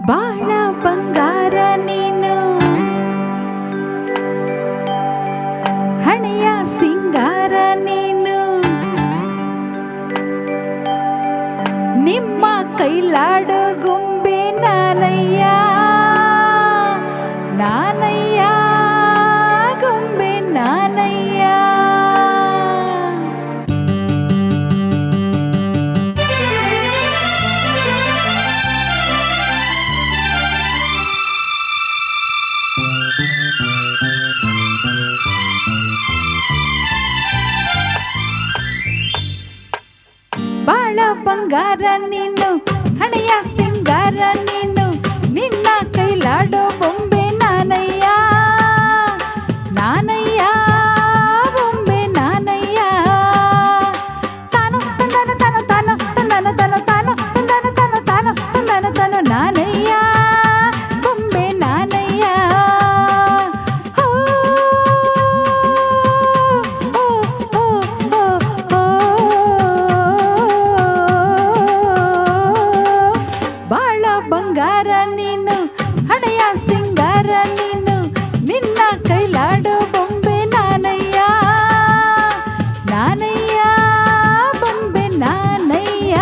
ಬಾಳ ಬಂಗಾರ ನೀನು, ಹಣೆಯ ಸಿಂಗಾರ ನೀನು, ನಿಮ್ಮ ಕೈಲಾಡೋ ಗೊಂಬೆ ನಾನಯ್ಯ, ನಾನಯ್ಯ ಗೊಂಬೆ ನಾನಯ್ಯ. ಬಾಳ ಬಂಗಾರ ನೀನು, ಹಣೆಯ ಸಿಂಗಾರ ನೀನು, ನಿನ್ನ ಕೈಲಾಡೋ ಬೊಂಬೆ ನಾನಯ್ಯ, ನಾನಯ್ಯ ಬೊಂಬೆ ನಾನಯ್ಯ. ತಾನು ತಂದನ ತಾನು ತಾನು ತಂದನ ತಾನು ತಾನು ತಂದನ ತಾನು ತಾನು ತಂದನ ತಾನು ನಾನಯ್ಯ ಬೊಂಬೆ ನಾನಯ್ಯ. ಬಾಳ ಬಂಗಾರ ನೀನು, ಹಣೆಯ ಸಿಂಗಾರ ನೀನು, ನಿನ್ನ ಕೈಲಾಡೋ ಬೊಂಬೆ ನಾನಯ್ಯ, ನಾನಯ್ಯ ಬೊಂಬೆ ನಾನಯ್ಯ.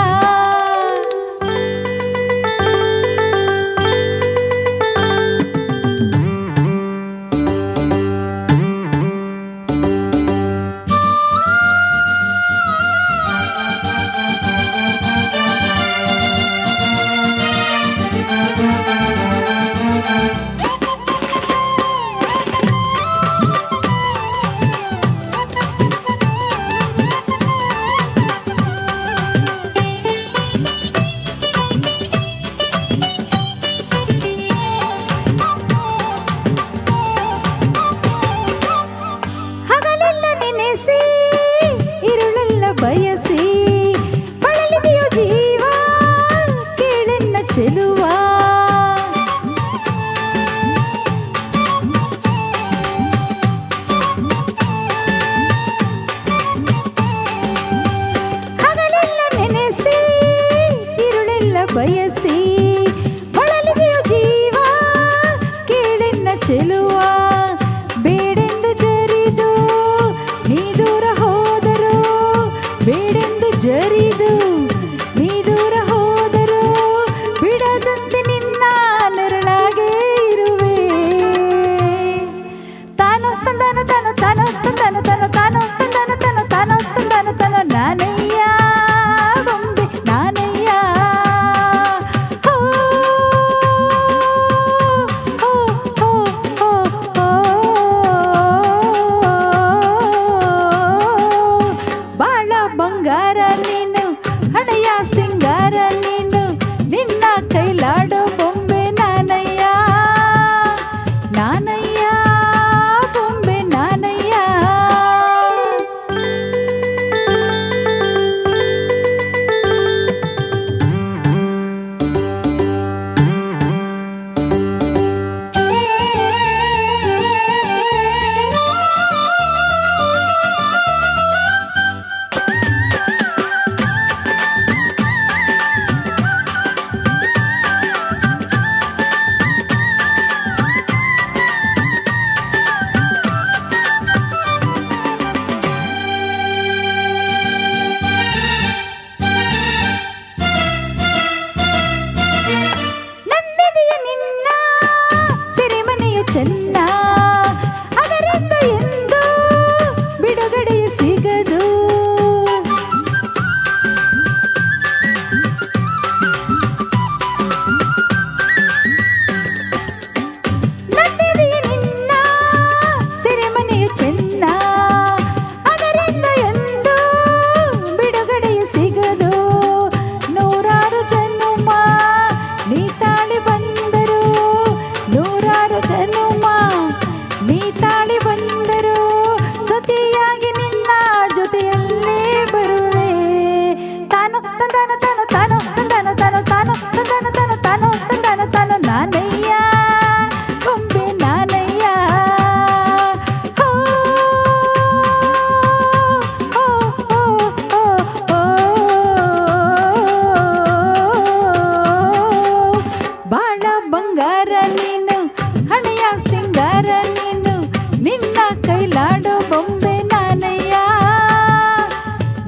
ಬಂಗಾರ ನೀನು ಹಣೆಯ ಸಿಂಗಾರ ನೀನು ನಿನ್ನ ಕೈಲಾಡೋ ಬೊಂಬೆ ನಾನಯ್ಯ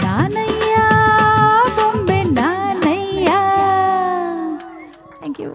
ನಾನಯ್ಯ ಬೊಂಬೆ ನಾನಯ್ಯ. Thank you.